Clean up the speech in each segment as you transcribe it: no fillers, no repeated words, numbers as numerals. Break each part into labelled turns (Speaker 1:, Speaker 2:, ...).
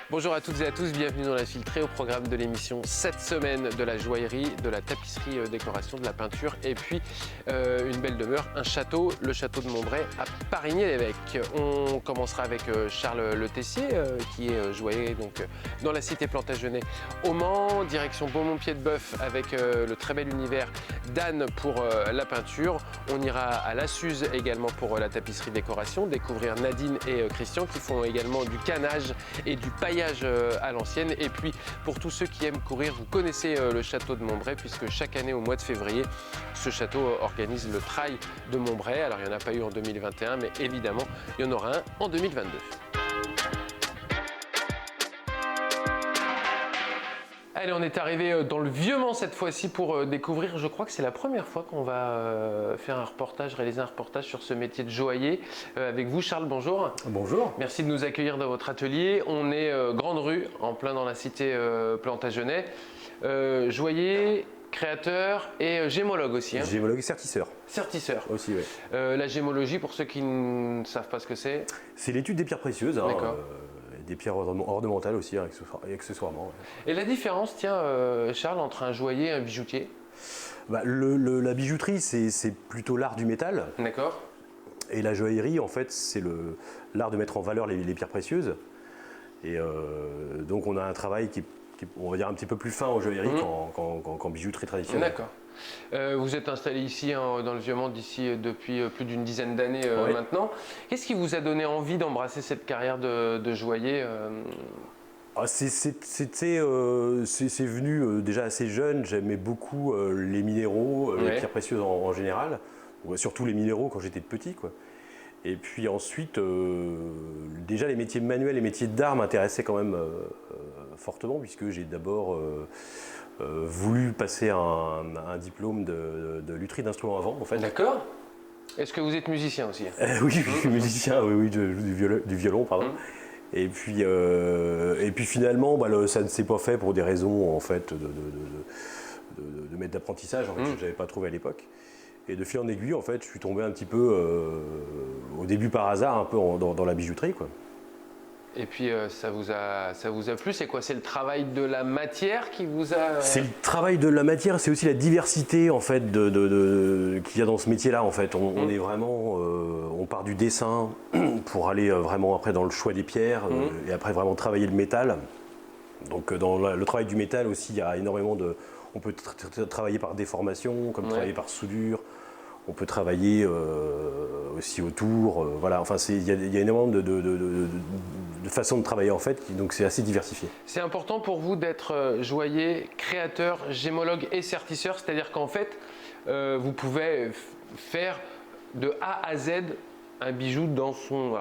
Speaker 1: Bonjour à toutes et à tous, bienvenue dans La Filtrée au programme de l'émission cette semaine de la joaillerie, de la tapisserie décoration, de la peinture et puis une belle demeure, un château, le château de Montbray à Parigny-l'Évêque. On commencera avec Charles Le Tessier qui est joaillier donc, dans la cité Plantagenet au Mans, direction Beaumont-Pied-de-Bœuf avec le très bel univers d'Anne pour la peinture. On ira à La Suze également pour la tapisserie décoration, découvrir Nadine et Christian qui font également du canage et du paillage à l'ancienne. Et puis pour tous ceux qui aiment courir, vous connaissez le château de Montbray puisque chaque année au mois de février, ce château organise le trail de Montbray. Alors il n'y en a pas eu en 2021, mais évidemment il y en aura un en 2022. Allez, on est arrivé dans le Vieux-Mans cette fois-ci pour découvrir, je crois que c'est la première fois qu'on va faire un reportage, réaliser un reportage sur ce métier de joaillier. Avec vous Charles, bonjour.
Speaker 2: Bonjour.
Speaker 1: Merci de nous accueillir dans votre atelier. On est Grande Rue, en plein dans la cité Plantagenet. Joaillier, créateur et gémologue aussi. Hein.
Speaker 2: Gémologue et sertisseur.
Speaker 1: Sertisseur.
Speaker 2: Aussi, oui.
Speaker 1: La gémologie, pour ceux qui ne savent pas ce que c'est.
Speaker 2: C'est l'étude des pierres précieuses. Hein,
Speaker 1: D'accord.
Speaker 2: Des pierres ornementales aussi, accessoirement. Ouais.
Speaker 1: Et la différence, tiens, Charles, entre un joaillier et un bijoutier?
Speaker 2: La bijouterie, c'est plutôt l'art du métal.
Speaker 1: D'accord.
Speaker 2: Et la joaillerie, en fait, c'est l'art de mettre en valeur les pierres précieuses. Et donc, on a un travail qui est, on va dire, un petit peu plus fin en joaillerie qu'en bijouterie traditionnelle.
Speaker 1: D'accord. Vous êtes installé ici dans le Vieux-Mans depuis plus d'une dizaine d'années
Speaker 2: Oui.
Speaker 1: maintenant. Qu'est-ce qui vous a donné envie d'embrasser cette carrière de joaillier
Speaker 2: C'est venu déjà assez jeune. J'aimais beaucoup les minéraux, les pierres précieuses en général, surtout les minéraux quand j'étais petit, quoi. Et puis ensuite, déjà les métiers manuels, les métiers d'art m'intéressaient quand même fortement, puisque j'ai d'abord voulu passer un diplôme de lutherie d'instruments à vent, en fait.
Speaker 1: D'accord. Est-ce que vous êtes musicien aussi?
Speaker 2: Oui, je suis musicien, oui, je joue du violon, pardon. Et puis finalement, ça ne s'est pas fait pour des raisons en fait de maître d'apprentissage, en fait, que je n'avais pas trouvé à l'époque. Et de fil en aiguille, en fait, je suis tombé un petit peu, au début par hasard, un peu dans la bijouterie, quoi.
Speaker 1: Et puis ça vous a plu? C'est quoi? C'est le travail de la matière qui vous a...
Speaker 2: C'est le travail de la matière, c'est aussi la diversité en fait qu'il y a dans ce métier-là. En fait, on est vraiment, on part du dessin pour aller vraiment après dans le choix des pierres et après vraiment travailler le métal. Donc dans le travail du métal aussi, il y a énormément de, on peut travailler par déformation, comme travailler par soudure. On peut travailler aussi autour, voilà. Enfin, il y a énormément de façons de travailler en fait, donc c'est assez diversifié.
Speaker 1: C'est important pour vous d'être joaillier, créateur, gémologue et sertisseur, c'est-à-dire qu'en fait, vous pouvez faire de A à Z un bijou dans son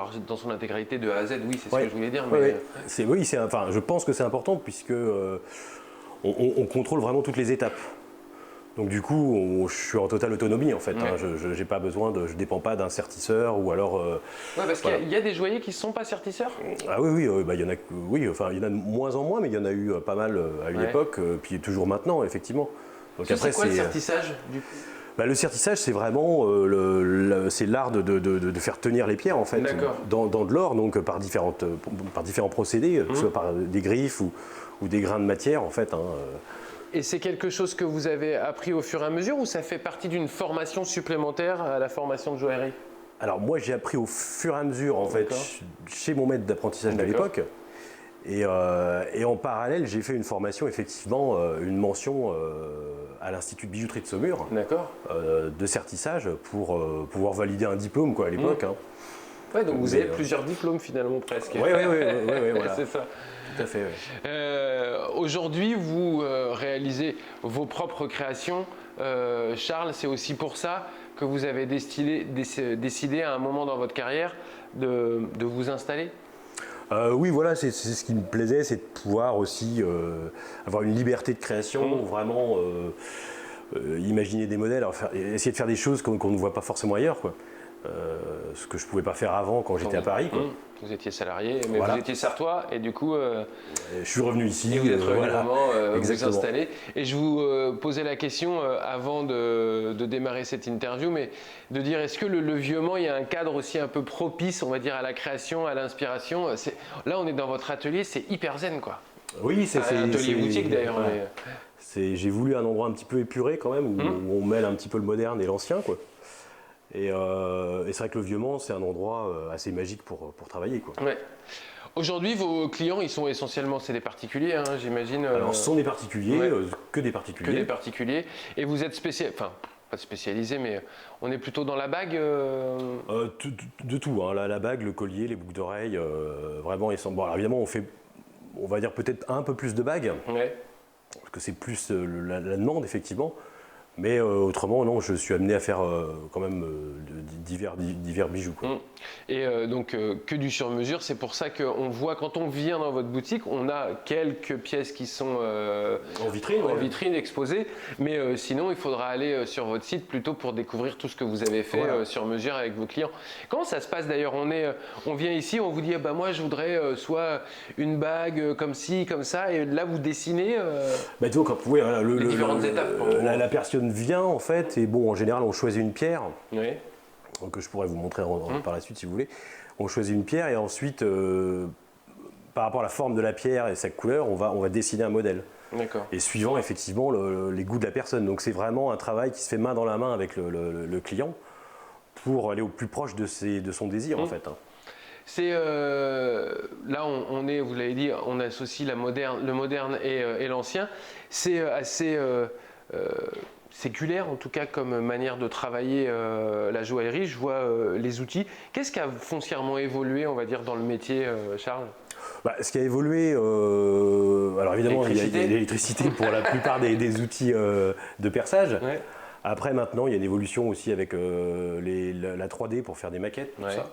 Speaker 1: intégralité de A à Z, oui, c'est ce que je voulais dire. Mais...
Speaker 2: Enfin, je pense que c'est important puisque on contrôle vraiment toutes les étapes. Donc du coup, je suis en totale autonomie en fait. Ouais. Hein. Je n'ai pas besoin je dépends pas d'un sertisseur ou alors.
Speaker 1: Parce qu'il y a des joailliers qui ne sont pas sertisseurs.
Speaker 2: Ah oui, il y en a, enfin il y en a de moins en moins, mais il y en a eu pas mal à une époque, puis toujours maintenant effectivement.
Speaker 1: Donc après, c'est quoi le sertissage du coup?
Speaker 2: Le sertissage, c'est vraiment c'est l'art de faire tenir les pierres en fait dans de l'or, donc par différents procédés, que ce soit par des griffes ou des grains de matière en fait. Hein.
Speaker 1: Et c'est quelque chose que vous avez appris au fur et à mesure ou ça fait partie d'une formation supplémentaire à la formation de joaillerie?
Speaker 2: Alors moi j'ai appris au fur et à mesure en fait chez mon maître d'apprentissage de l'époque et en parallèle j'ai fait une formation effectivement, une mention à l'Institut de bijouterie de Saumur de sertissage pour pouvoir valider un diplôme quoi, à l'époque. Hein.
Speaker 1: Ouais, donc vous avez plusieurs diplômes finalement presque.
Speaker 2: Oui, voilà.
Speaker 1: C'est ça.
Speaker 2: Tout à fait, oui.
Speaker 1: Aujourd'hui, vous réalisez vos propres créations. Charles, c'est aussi pour ça que vous avez décidé à un moment dans votre carrière de vous installer?
Speaker 2: Oui, voilà, c'est ce qui me plaisait, c'est de pouvoir aussi avoir une liberté de création, vraiment imaginer des modèles, essayer de faire des choses qu'on ne voit pas forcément ailleurs, quoi. Ce que je ne pouvais pas faire avant quand j'étais à Paris, quoi.
Speaker 1: Vous étiez salarié, mais
Speaker 2: Voilà.
Speaker 1: vous étiez sartois et du coup,
Speaker 2: Je suis revenu ici.
Speaker 1: et vous êtes revenu
Speaker 2: voilà.
Speaker 1: vraiment vous
Speaker 2: Exactement.
Speaker 1: installer. Et je vous posais la question avant de démarrer cette interview, mais de dire est-ce que le Vieux Mans, il y a un cadre aussi un peu propice, on va dire, à la création, à l'inspiration. Là, on est dans votre atelier, c'est hyper zen, quoi.
Speaker 2: Oui, c'est
Speaker 1: Un atelier boutique d'ailleurs.
Speaker 2: ouais.
Speaker 1: Mais-
Speaker 2: J'ai voulu un endroit un petit peu épuré quand même, où on mêle un petit peu le moderne et l'ancien, quoi. Et c'est vrai que le Vieux Mans, c'est un endroit assez magique pour travailler, quoi.
Speaker 1: Ouais. Aujourd'hui, vos clients, ils sont essentiellement, c'est des particuliers, hein, j'imagine.
Speaker 2: Alors, ce sont des particuliers,
Speaker 1: ouais.
Speaker 2: que des
Speaker 1: Que
Speaker 2: particuliers.
Speaker 1: des particuliers. Et vous êtes enfin, pas spécialisé, mais on est plutôt dans la bague.
Speaker 2: De tout, hein, la bague, le collier, les boucles d'oreilles, vraiment. Bon, alors évidemment, on fait, on va dire peut-être un peu plus de bagues,
Speaker 1: Ouais.
Speaker 2: parce que c'est plus la demande, effectivement. Mais autrement, non, je suis amené à faire quand même divers bijoux, quoi.
Speaker 1: Et donc que du sur-mesure, c'est pour ça qu'on voit quand on vient dans votre boutique, on a quelques pièces qui sont
Speaker 2: En vitrine,
Speaker 1: en
Speaker 2: ouais.
Speaker 1: vitrine exposées, mais sinon il faudra aller sur votre site plutôt pour découvrir tout ce que vous avez fait
Speaker 2: Voilà.
Speaker 1: sur mesure avec vos clients. Comment ça se passe d'ailleurs? On vient ici, on vous dit bah moi je voudrais soit une bague comme ci, comme ça, et là vous dessinez.
Speaker 2: Bah, tu vois, oui, voilà,
Speaker 1: Les différentes étapes, en gros.
Speaker 2: la personne vient en fait, et bon, en général, on choisit une pierre,
Speaker 1: Ouais.
Speaker 2: que je pourrais vous montrer par la suite si vous voulez. On choisit une pierre et ensuite, par rapport à la forme de la pierre et sa couleur, on va dessiner un modèle.
Speaker 1: D'accord.
Speaker 2: Et suivant effectivement les goûts de la personne. Donc c'est vraiment un travail qui se fait main dans la main avec le client pour aller au plus proche de son désir en fait, hein.
Speaker 1: C'est là on est, vous l'avez dit, on associe le moderne et l'ancien. C'est assez séculaire en tout cas comme manière de travailler la joaillerie. Je vois les outils. Qu'est-ce qui a foncièrement évolué, on va dire, dans le métier, Charles?
Speaker 2: Bah, ce qui a évolué, alors évidemment il y a l'électricité pour la plupart des outils de perçage.
Speaker 1: Ouais.
Speaker 2: Après maintenant il y a une évolution aussi avec la 3D pour faire des maquettes, tout
Speaker 1: Ouais.
Speaker 2: ça.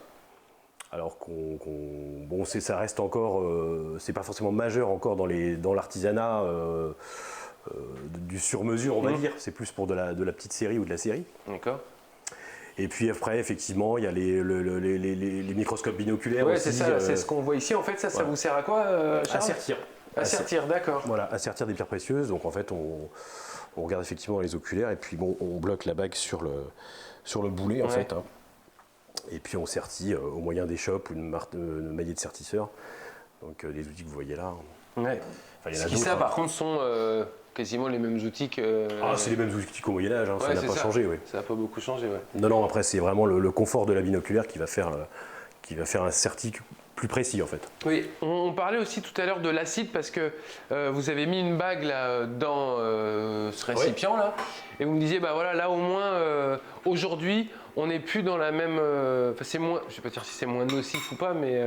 Speaker 2: Alors bon, ça reste encore, c'est pas forcément majeur encore dans l'artisanat du sur-mesure, on va dire. C'est plus pour de la petite série ou de la série.
Speaker 1: D'accord.
Speaker 2: Et puis après, effectivement, il y a les microscopes binoculaires
Speaker 1: Ouais,
Speaker 2: aussi.
Speaker 1: c'est ça, c'est ce qu'on voit ici. En fait, ça
Speaker 2: voilà.
Speaker 1: vous sert à quoi, Charles?
Speaker 2: À sertir.
Speaker 1: À sertir, d'accord.
Speaker 2: Voilà, à sertir des pierres précieuses. Donc en fait, on regarde effectivement les oculaires et puis bon, on bloque la bague sur le boulet en
Speaker 1: Ouais.
Speaker 2: fait, hein. Et puis on sertit au moyen des chopes ou de maillet de sertisseur. Donc les outils que vous voyez là.
Speaker 1: Ouais.
Speaker 2: Enfin, il y en a
Speaker 1: Ce qui,
Speaker 2: d'autres,
Speaker 1: ça,
Speaker 2: hein.
Speaker 1: par contre, sont quasiment les mêmes outils que.
Speaker 2: Ah, c'est les mêmes outils qu'au Moyen-Âge, hein, ça
Speaker 1: Ouais,
Speaker 2: n'a
Speaker 1: c'est
Speaker 2: pas changé. Oui.
Speaker 1: Ça n'a pas beaucoup changé, ouais.
Speaker 2: Non, après c'est vraiment le confort de la binoculaire qui va faire un serti plus précis en fait.
Speaker 1: Oui, on parlait aussi tout à l'heure de l'acide parce que vous avez mis une bague là dans ce récipient là, et vous me disiez bah voilà, là au moins aujourd'hui on n'est plus dans la même. Enfin, c'est moins, je ne vais pas dire si c'est moins nocif ou pas, mais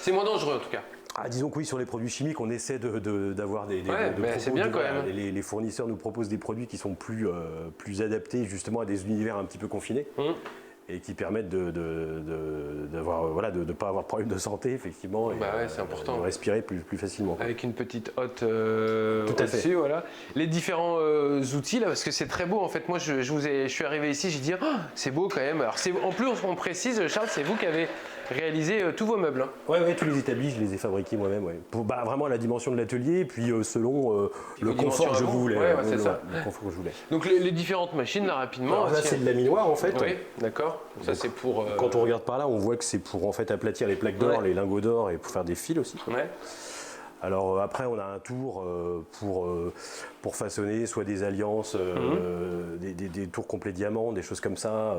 Speaker 1: c'est moins dangereux en tout cas.
Speaker 2: Ah, disons que oui, sur les produits chimiques, on essaie d'avoir des
Speaker 1: Ouais, mais c'est bien quand même.
Speaker 2: Les fournisseurs nous proposent des produits qui sont plus adaptés justement à des univers un petit peu confinés. Et qui permettent de ne pas avoir de problème de santé, effectivement, et
Speaker 1: Bah ouais, c'est important.
Speaker 2: de respirer plus facilement, quoi.
Speaker 1: Avec une petite hotte
Speaker 2: Tout à fait.
Speaker 1: au-dessus, voilà. Les différents outils là, parce que c'est très beau en fait. Moi, je suis arrivé ici, j'ai dit oh, c'est beau quand même. Alors en plus, on précise, Charles, c'est vous qui avez réalisé tous vos meubles, hein.
Speaker 2: Ouais, tous les établis, je les ai fabriqués moi-même, ouais. Vraiment à la dimension de l'atelier, puis selon le confort que je voulais.
Speaker 1: Ouais, c'est ça.
Speaker 2: Le confort que je voulais.
Speaker 1: Donc les différentes machines là rapidement.
Speaker 2: Alors là, c'est de laminoir en fait.
Speaker 1: Oui, d'accord. Ça c'est pour.
Speaker 2: Quand on regarde par là, on voit que c'est pour en fait aplatir les plaques d'or,
Speaker 1: Ouais.
Speaker 2: les lingots d'or et pour faire des fils aussi.
Speaker 1: Ouais.
Speaker 2: Alors après, on a un tour pour façonner soit des alliances, des tours complets diamants, des choses comme ça,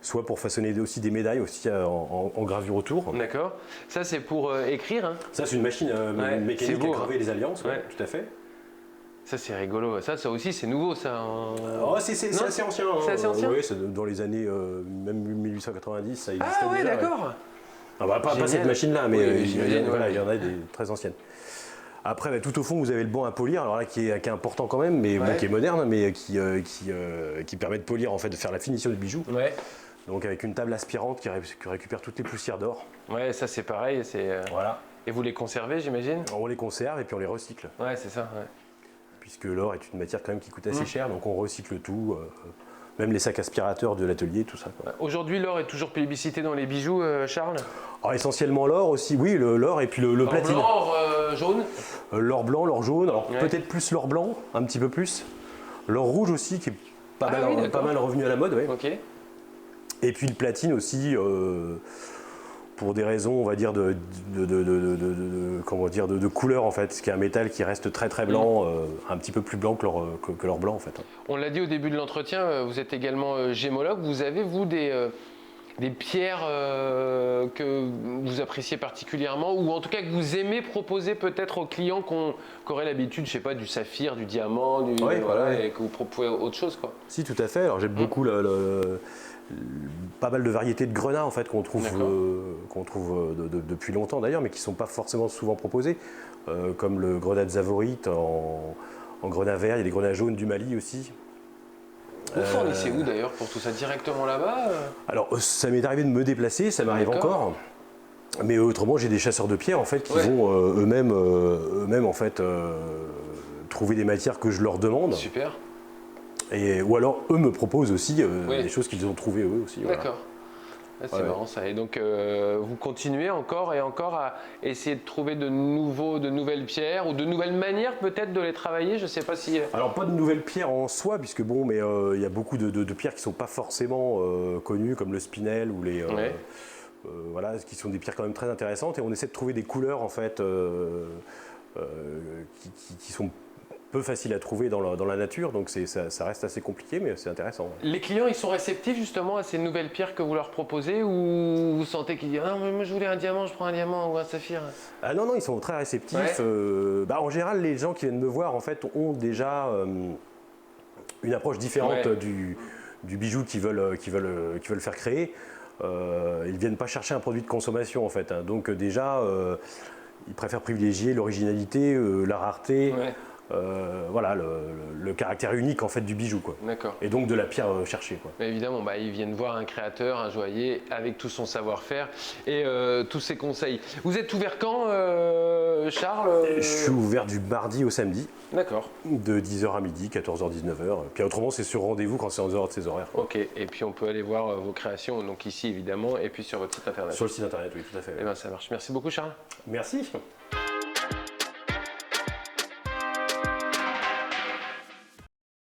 Speaker 2: soit pour façonner aussi des médailles aussi en gravure autour.
Speaker 1: D'accord. Ça c'est pour écrire, hein.
Speaker 2: Ça, c'est une machine
Speaker 1: c'est
Speaker 2: mécanique
Speaker 1: beau,
Speaker 2: à graver les alliances,
Speaker 1: Ouais.
Speaker 2: tout à fait.
Speaker 1: Ça c'est rigolo. Ça aussi c'est nouveau ça.
Speaker 2: Oh, c'est
Speaker 1: Non,
Speaker 2: assez ancien.
Speaker 1: c'est assez ancien.
Speaker 2: Oui, c'est dans les années même 1890, ça existait
Speaker 1: Ah ouais,
Speaker 2: déjà.
Speaker 1: d'accord.
Speaker 2: Ah bah, pas
Speaker 1: Génial.
Speaker 2: cette machine-là, mais
Speaker 1: Oui, j'imagine,
Speaker 2: voilà, il y
Speaker 1: ouais.
Speaker 2: en a des très anciennes. Après, tout au fond, vous avez le banc à polir, alors là qui est important quand même, mais bon,
Speaker 1: Ouais.
Speaker 2: qui est moderne, mais qui permet de polir, en fait, de faire la finition du bijou.
Speaker 1: Ouais.
Speaker 2: Donc avec une table aspirante qui récupère toutes les poussières d'or.
Speaker 1: Ouais, ça c'est pareil.
Speaker 2: Voilà.
Speaker 1: Et vous les conservez, j'imagine.
Speaker 2: On les conserve et puis on les recycle,
Speaker 1: Ouais, c'est ça. Ouais.
Speaker 2: puisque l'or est une matière quand même qui coûte assez cher, donc on recycle tout même les sacs aspirateurs de l'atelier, tout ça, quoi.
Speaker 1: Aujourd'hui, l'or est toujours plébiscité dans les bijoux, Charles?
Speaker 2: Alors, essentiellement l'or aussi, oui, l'or et puis le
Speaker 1: Or
Speaker 2: platine.
Speaker 1: blanc, or jaune?
Speaker 2: L'or blanc, l'or jaune, alors
Speaker 1: Ouais.
Speaker 2: peut-être plus l'or blanc, un petit peu plus. L'or rouge aussi, qui est pas,
Speaker 1: Ah oui,
Speaker 2: pas
Speaker 1: d'accord.
Speaker 2: mal revenu à la mode, ouais.
Speaker 1: Ok.
Speaker 2: Et puis le platine aussi, pour des raisons, on va dire, comment dire, de couleur en fait, ce qui est un métal qui reste très très blanc, un petit peu plus blanc que l'or blanc en fait.
Speaker 1: On l'a dit au début de l'entretien, vous êtes également gémologue. Vous avez, vous, des pierres que vous appréciez particulièrement ou en tout cas que vous aimez proposer peut-être aux clients qui auraient l'habitude, je sais pas, du saphir, du diamant,
Speaker 2: Ouais,
Speaker 1: voilà,
Speaker 2: ouais.
Speaker 1: et que vous proposez autre chose, quoi.
Speaker 2: Si, tout à fait. Alors j'aime beaucoup pas mal de variétés de grenats en fait qu'on trouve, depuis longtemps d'ailleurs, mais qui ne sont pas forcément souvent proposés, comme le grenat de Zavorite en grenat vert, il y a des grenats jaunes du Mali aussi.
Speaker 1: Vous fournissez où d'ailleurs pour tout ça? Directement là-bas?
Speaker 2: Alors ça m'est arrivé de me déplacer, ça m'arrive
Speaker 1: D'accord.
Speaker 2: encore. Mais autrement, j'ai des chasseurs de pierres en fait qui
Speaker 1: Ouais.
Speaker 2: vont eux-mêmes en fait trouver des matières que je leur demande.
Speaker 1: Super.
Speaker 2: Ou alors eux me proposent aussi
Speaker 1: Ouais.
Speaker 2: des choses qu'ils ont trouvées eux aussi. Voilà.
Speaker 1: D'accord. Ah, c'est
Speaker 2: Ouais.
Speaker 1: marrant ça. Et donc vous continuez encore et encore à essayer de trouver de nouvelles pierres ou de nouvelles manières peut-être de les travailler. Je ne sais pas si.
Speaker 2: Alors pas de nouvelles pierres en soi, puisque bon, mais il y a beaucoup de pierres qui sont pas forcément connues, comme le spinel ou les,
Speaker 1: Ouais.
Speaker 2: voilà, qui sont des pierres quand même très intéressantes. Et on essaie de trouver des couleurs en fait qui sont peu faciles à trouver dans la nature, donc ça reste assez compliqué, mais c'est intéressant.
Speaker 1: Les clients, ils sont réceptifs justement à ces nouvelles pierres que vous leur proposez ou vous sentez qu'ils disent ah mais moi je voulais un diamant, je prends un diamant ou un saphir?
Speaker 2: Ah non, ils sont très réceptifs.
Speaker 1: Ouais.
Speaker 2: En général, les gens qui viennent me voir en fait ont déjà une approche différente
Speaker 1: Ouais.
Speaker 2: du bijou qu'ils veulent faire créer. Ils ne viennent pas chercher un produit de consommation en fait, hein. Donc déjà, ils préfèrent privilégier l'originalité, la rareté,
Speaker 1: Ouais.
Speaker 2: voilà, le caractère unique en fait du bijou, quoi.
Speaker 1: D'accord.
Speaker 2: Et donc de la pierre cherchée, quoi.
Speaker 1: Mais évidemment, ils viennent voir un créateur, un joaillier, avec tout son savoir-faire et tous ses conseils. Vous êtes ouvert quand, Charles?
Speaker 2: Je suis ouvert du mardi au samedi,
Speaker 1: D'accord.
Speaker 2: de 10h à midi, 14h, 19h. Puis autrement, c'est sur rendez-vous quand c'est en dehors de ses horaires, quoi.
Speaker 1: Ok, et puis on peut aller voir vos créations, donc ici évidemment, et puis sur votre site internet.
Speaker 2: Sur le site internet, oui, tout à fait.
Speaker 1: Eh bien ça marche. Merci beaucoup, Charles.
Speaker 2: Merci.